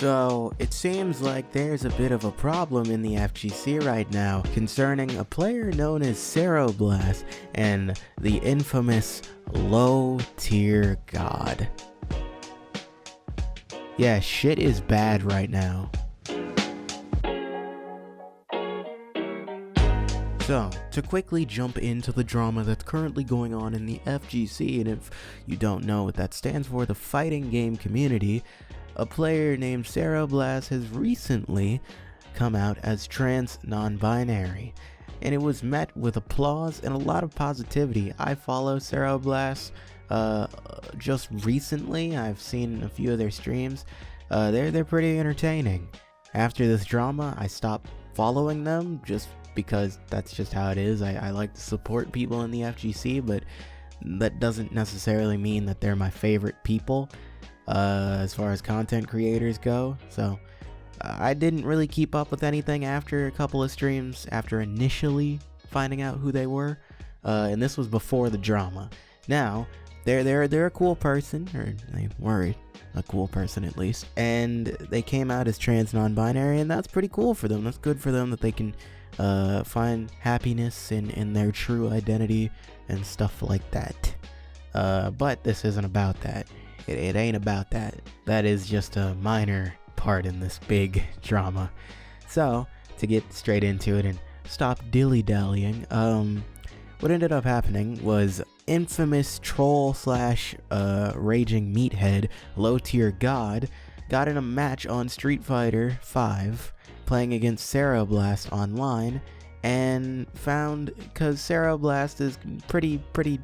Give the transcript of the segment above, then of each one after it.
So, it seems like there's a bit of a problem in the FGC right now concerning a player known as Ceroblast and the infamous low-tier god. Yeah, shit is bad right now. So, to quickly jump into the drama that's currently going on in the FGC, and if you don't know what that stands for, the fighting game community, a player named Ceroblast has recently come out as trans non-binary, and it was met with applause and a lot of positivity. I follow Ceroblast just recently. I've seen a few of their streams. They're pretty entertaining. After this drama, I stopped following them just because that's just how it is. I like to support people in the FGC, but that doesn't necessarily mean that they're my favorite people as far as content creators go. So I didn't really keep up with anything after a couple of streams after initially finding out who they were, and this was before the drama. Now they're a cool person, or they were a cool person at least, and they came out as trans non-binary, and that's pretty cool for them. That's good for them that they can find happiness in their true identity and stuff like that. But this isn't about that. It ain't about that. That is just a minor part in this big drama. So, to get straight into it and stop dilly-dallying, what ended up happening was infamous troll slash raging meathead low-tier god got in a match on Street Fighter 5 playing against Ceroblast online, and found, because Ceroblast is pretty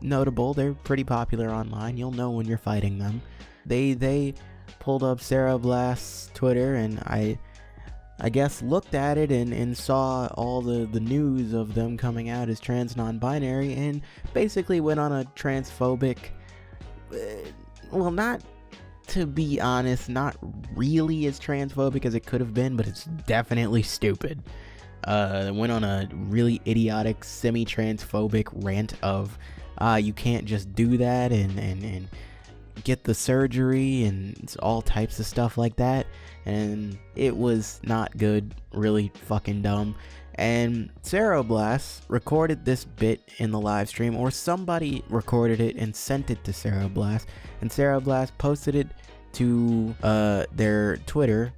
notable, they're pretty popular online, you'll know when you're fighting them. They pulled up Ceroblast's Twitter, and I guess looked at it and saw all the news of them coming out as trans non-binary, and basically went on a transphobic, well, not, to be honest, not really as transphobic as it could have been, but it's definitely stupid. Went on a really idiotic semi-transphobic rant of you can't just do that and get the surgery and all types of stuff like that, and it was not good, really fucking dumb. And Ceroblast recorded this bit in the live stream, or somebody recorded it and sent it to Ceroblast, and Ceroblast posted it to their Twitter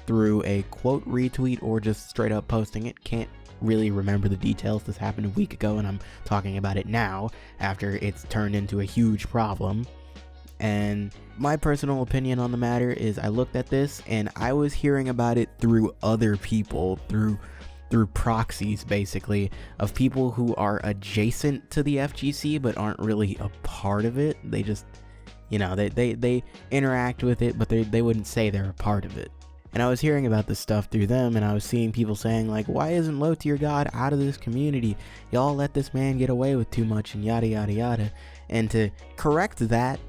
through a quote retweet or just straight up posting it. Can't really remember the details. This happened a week ago, and I'm talking about it now after it's turned into a huge problem. And my personal opinion on the matter is, I looked at this and I was hearing about it through other people, through proxies basically, of people who are adjacent to the FGC but aren't really a part of it. They just, you know, they interact with it, but they wouldn't say they're a part of it. And I was hearing about this stuff through them, and I was seeing people saying like, why isn't low-tier god out of this community? Y'all let this man get away with too much, and yada yada yada. And to correct that,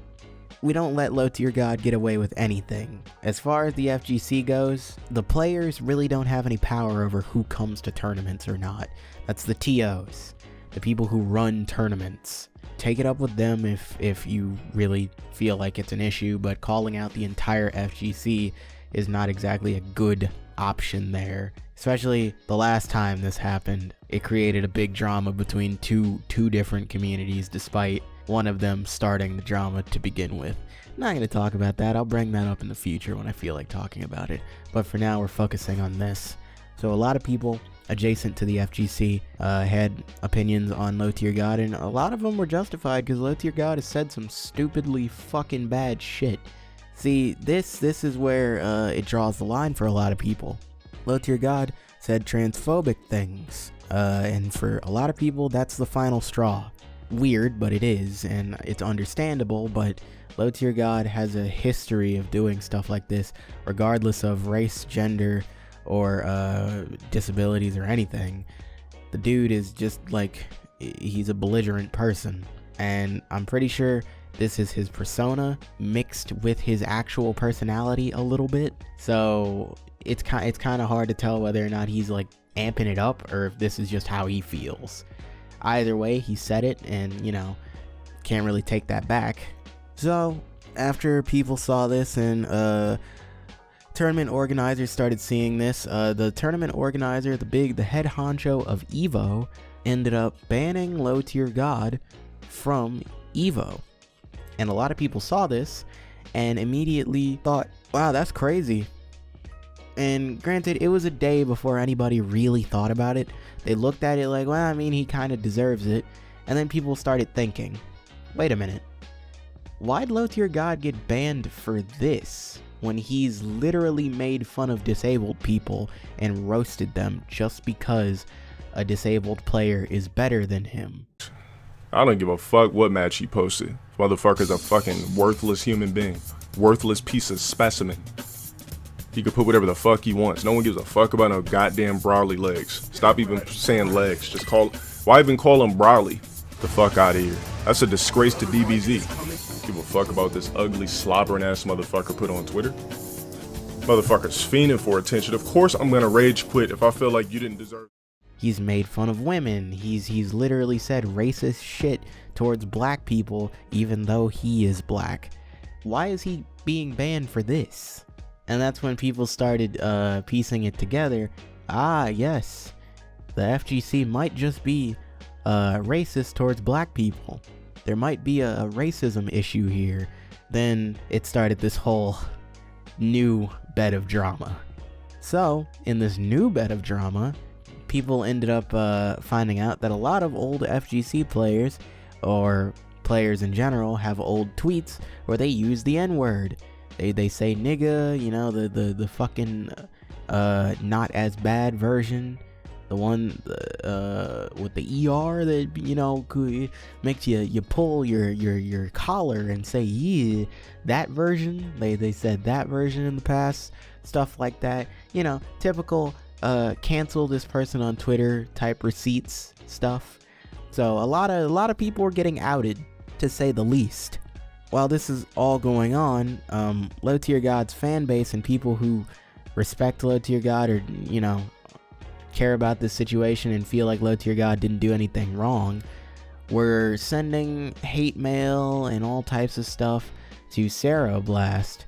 we don't let low-tier god get away with anything. As far as the FGC goes, the players really don't have any power over who comes to tournaments or not. That's the TOs, the people who run tournaments. Take it up with them if you really feel like it's an issue, but calling out the entire FGC is not exactly a good option there. Especially the last time this happened, it created a big drama between two different communities, despite one of them starting the drama to begin with. I'm not going to talk about that. I'll bring that up in the future when I feel like talking about it. But for now, we're focusing on this. So a lot of people adjacent to the FGC had opinions on low-tier god, and a lot of them were justified, because low-tier god has said some stupidly fucking bad shit. See, this is where it draws the line for a lot of people. Low-tier god said transphobic things, and for a lot of people, that's the final straw. Weird, but it is, and it's understandable, but low-tier god has a history of doing stuff like this, regardless of race, gender, or disabilities or anything. The dude is just like, he's a belligerent person, and I'm pretty sure this is his persona mixed with his actual personality a little bit. So it's kind of hard to tell whether or not he's like amping it up or if this is just how he feels. Either way, he said it, and you know, can't really take that back. So after people saw this and tournament organizers started seeing this. The tournament organizer, the head honcho of EVO, ended up banning Low Tier God from EVO. And a lot of people saw this and immediately thought, wow, that's crazy. And granted, it was a day before anybody really thought about it. They looked at it like, well, I mean, he kind of deserves it. And then people started thinking, wait a minute, why'd Low Tier God get banned for this when he's literally made fun of disabled people and roasted them just because a disabled player is better than him? I don't give a fuck what match he posted. This motherfucker's a fucking worthless human being. Worthless piece of specimen. He could put whatever the fuck he wants. No one gives a fuck about no goddamn Brawly legs. Stop even saying legs. Just call, why even call him Brawly? The fuck out of here. That's a disgrace to DBZ. Give a fuck about this ugly slobbering ass motherfucker put on Twitter. Motherfucker's fiending for attention. Of course I'm gonna rage quit if I feel like you didn't deserve. He's made fun of women. He's literally said racist shit towards black people even though he is black. Why is he being banned for this? And that's when people started piecing it together. Ah, yes, the FGC might just be racist towards black people. There might be a racism issue here. Then it started this whole new bed of drama. So, in this new bed of drama, people ended up finding out that a lot of old FGC players, or players in general, have old tweets where they use the N-word. They say nigga, you know, the fucking not as bad version, the one with the ER that, you know, makes you pull your collar and say yeah, that version. They said that version in the past, stuff like that, you know, typical cancel this person on Twitter type receipts stuff. So a lot of people were getting outed, to say the least. While this is all going on, Low Tier God's fan base and people who respect Low Tier God, or, you know, care about this situation and feel like Low Tier God didn't do anything wrong, were sending hate mail and all types of stuff to Ceroblast,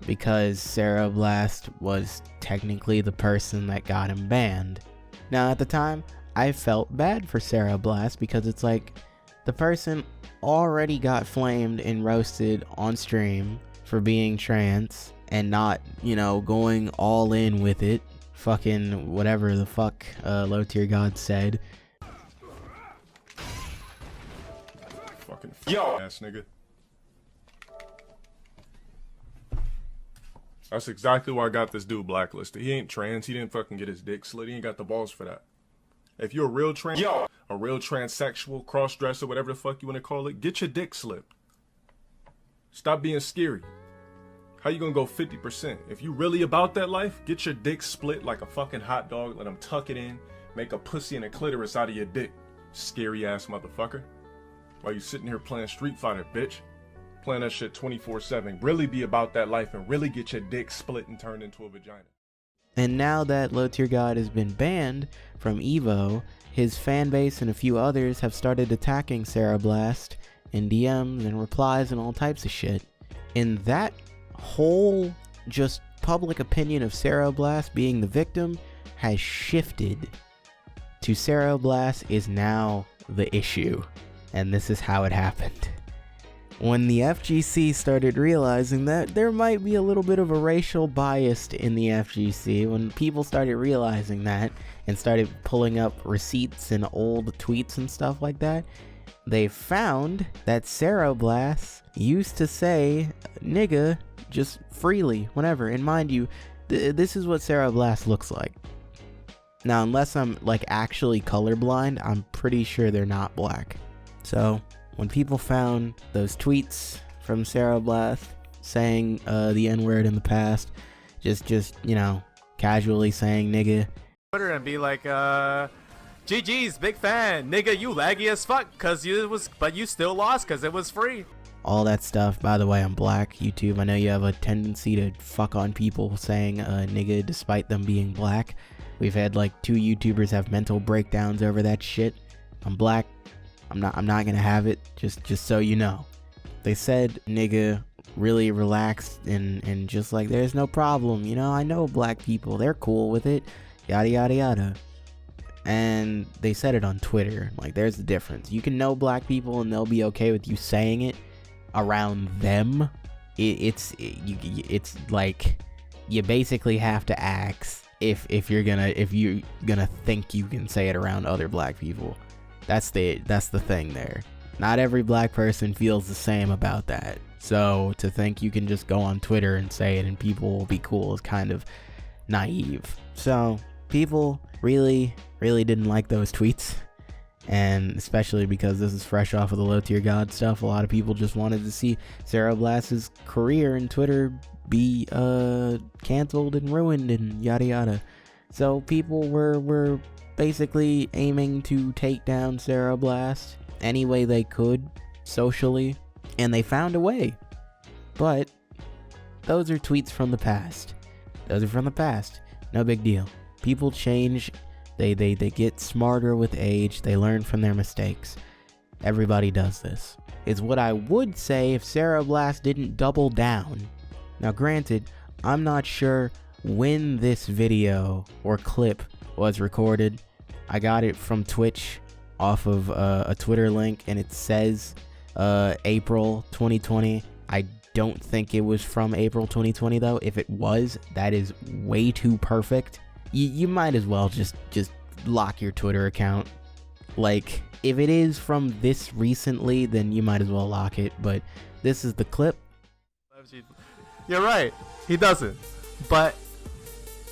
because Ceroblast was technically the person that got him banned. Now, at the time, I felt bad for Ceroblast, because it's like, the person already got flamed and roasted on stream for being trans and not, you know, going all in with it. Fucking whatever the fuck Low Tier God said. Fucking yo ass nigga. That's exactly why I got this dude blacklisted. He ain't trans. He didn't fucking get his dick slit. He ain't got the balls for that. If you're a real transsexual, cross-dresser, whatever the fuck you want to call it, get your dick slipped. Stop being scary. How you gonna go 50%? If you really about that life, get your dick split like a fucking hot dog, let them tuck it in, make a pussy and a clitoris out of your dick. Scary ass motherfucker. While you sitting here playing Street Fighter, bitch. Playing that shit 24/7. Really be about that life and really get your dick split and turned into a vagina. And now that Low Tier God has been banned from EVO, his fan base and a few others have started attacking Ceroblast in DMs and replies and all types of shit. And that whole just public opinion of Ceroblast being the victim has shifted to Ceroblast is now the issue. And this is how it happened. When the FGC started realizing that there might be a little bit of a racial bias in the FGC, when people started realizing that and started pulling up receipts and old tweets and stuff like that, they found that Ceroblast used to say nigga just freely, whenever. And mind you, this is what Ceroblast looks like. Now, unless I'm like actually colorblind, I'm pretty sure they're not black. So when people found those tweets from Ceroblast saying the N-word in the past, just you know, casually saying nigga, Twitter and be like, GG's, big fan, nigga, you laggy as fuck, but you still lost because it was free. all that stuff. By the way, I'm black. YouTube, I know you have a tendency to fuck on people saying nigga despite them being black. We've had like 2 YouTubers have mental breakdowns over that shit. I'm black. I'm not gonna have it, just so you know. They said nigga really relaxed and just like, there's no problem, you know, I know black people, they're cool with it, yada yada yada. And they said it on Twitter. Like, there's the difference. You can know black people and they'll be okay with you saying it around them. It's like, you basically have to ask if you're gonna think you can say it around other black people. That's the thing there. Not every black person feels the same about that. So to think you can just go on Twitter and say it and people will be cool is kind of naive. So people really didn't like those tweets, and especially because this is fresh off of the low tier god stuff. A lot of people just wanted to see Ceroblast's career in Twitter be canceled and ruined and yada yada. So people were basically aiming to take down Ceroblast any way they could socially, and they found a way. But those are tweets from the past. No big deal. People change. They get smarter with age. They learn from their mistakes. Everybody does this. Is what I would say if Ceroblast didn't double down. Now granted, I'm not sure when this video or clip was recorded. I got it from Twitch off of a Twitter link, and it says April 2020. I don't think it was from April 2020 though. If it was, that is way too perfect. You might as well just lock your Twitter account. Like, if it is from this recently, then you might as well lock it. But this is the clip. You're right, he doesn't. But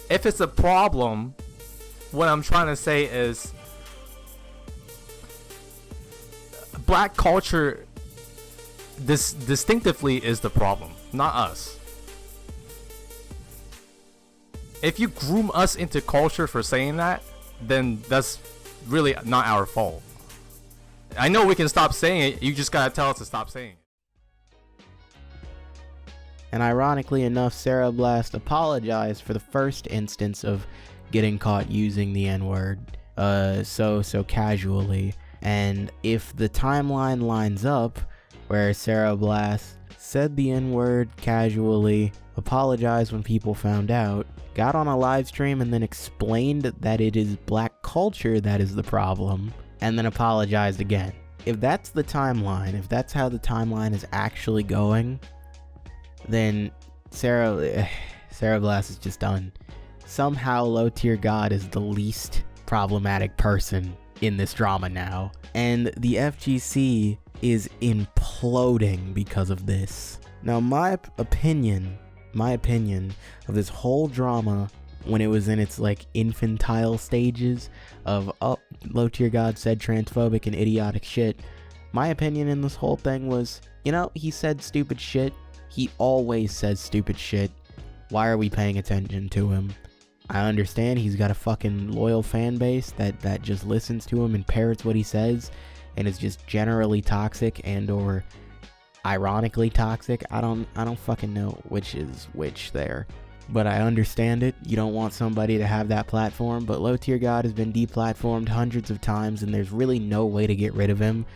if it's a problem, what I'm trying to say is black culture distinctively is the problem, not us. If you groom us into culture for saying that, then that's really not our fault. I know we can stop saying it, you just gotta tell us to stop saying it. And ironically enough, Ceroblast apologized for the first instance of getting caught using the N-word so casually. And if the timeline lines up where Ceroblast said the N-word casually, apologized when people found out, got on a live stream and then explained that it is black culture that is the problem, and then apologized again. If that's the timeline, if that's how the timeline is actually going, then Ceroblast is just done. Somehow low tier god is the least problematic person in this drama now, and the FGC is imploding because of this. Now my opinion of this whole drama, when it was in its like infantile stages of low tier god said transphobic and idiotic shit, my opinion in this whole thing was, you know, he said stupid shit. He always says stupid shit. Why are we paying attention to him? I understand he's got a fucking loyal fan base that just listens to him and parrots what he says and is just generally toxic and or ironically toxic. I don't fucking know which is which there. But I understand it. You don't want somebody to have that platform, but low tier god has been deplatformed hundreds of times and there's really no way to get rid of him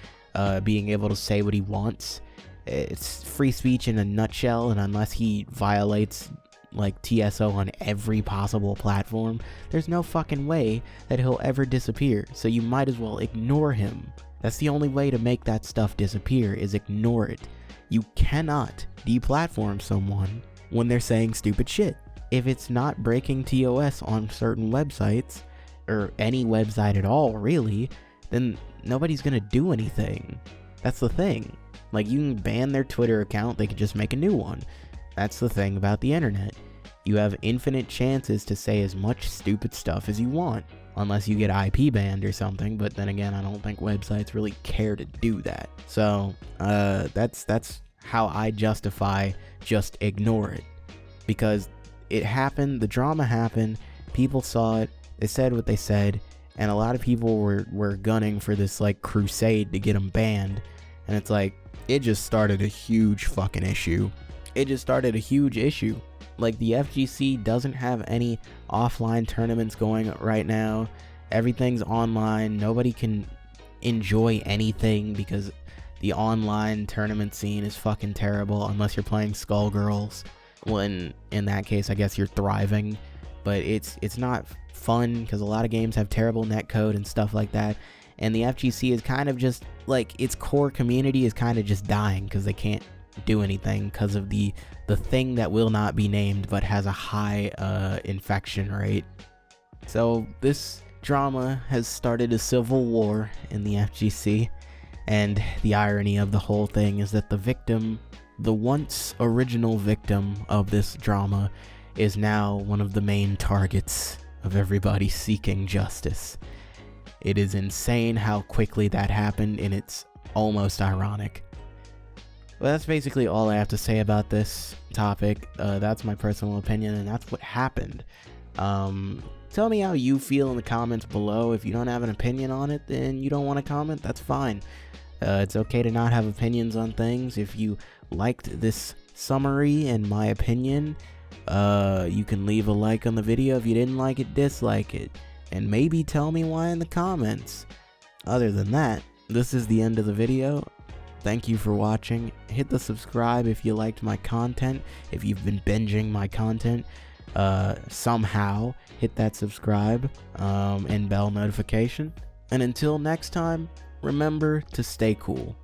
being able to say what he wants. It's free speech in a nutshell, and unless he violates like TSO on every possible platform, there's no fucking way that he'll ever disappear. So you might as well ignore him. That's the only way to make that stuff disappear, is ignore it. You cannot deplatform someone when they're saying stupid shit. If it's not breaking TOS on certain websites, or any website at all really, then nobody's gonna do anything. That's the thing. Like, you can ban their Twitter account, they could just make a new one. That's the thing about the internet. You have infinite chances to say as much stupid stuff as you want, unless you get IP banned or something, but then again, I don't think websites really care to do that. So, that's how I justify just ignore it. Because it happened, the drama happened, people saw it, they said what they said, and a lot of people were gunning for this, like, crusade to get them banned, and it's like, it just started a huge fucking issue. Like, the FGC doesn't have any offline tournaments going right now. Everything's online. Nobody can enjoy anything because The online tournament scene is fucking terrible unless you're playing Skullgirls. When in that case, I guess you're thriving, but it's not fun because a lot of games have terrible netcode and stuff like that. And the FGC is kind of just like, its core community is kind of just dying because they can't do anything because of the thing that will not be named but has a high infection rate. So this drama has started a civil war in the FGC, and the irony of the whole thing is that the victim, the once original victim of this drama, is now one of the main targets of everybody seeking justice. It is insane how quickly that happened, and it's almost ironic. Well, that's basically all I have to say about this topic. That's my personal opinion, and that's what happened. Tell me how you feel in the comments below. If you don't have an opinion on it, then you don't want to comment, that's fine. It's okay to not have opinions on things. If you liked this summary and my opinion, you can leave a like on the video. If you didn't like it, dislike it. And maybe tell me why in the comments. Other than that, this is the end of the video. Thank you for watching. Hit the subscribe if you liked my content. If you've been binging my content, somehow hit that subscribe and bell notification. And until next time, remember to stay cool.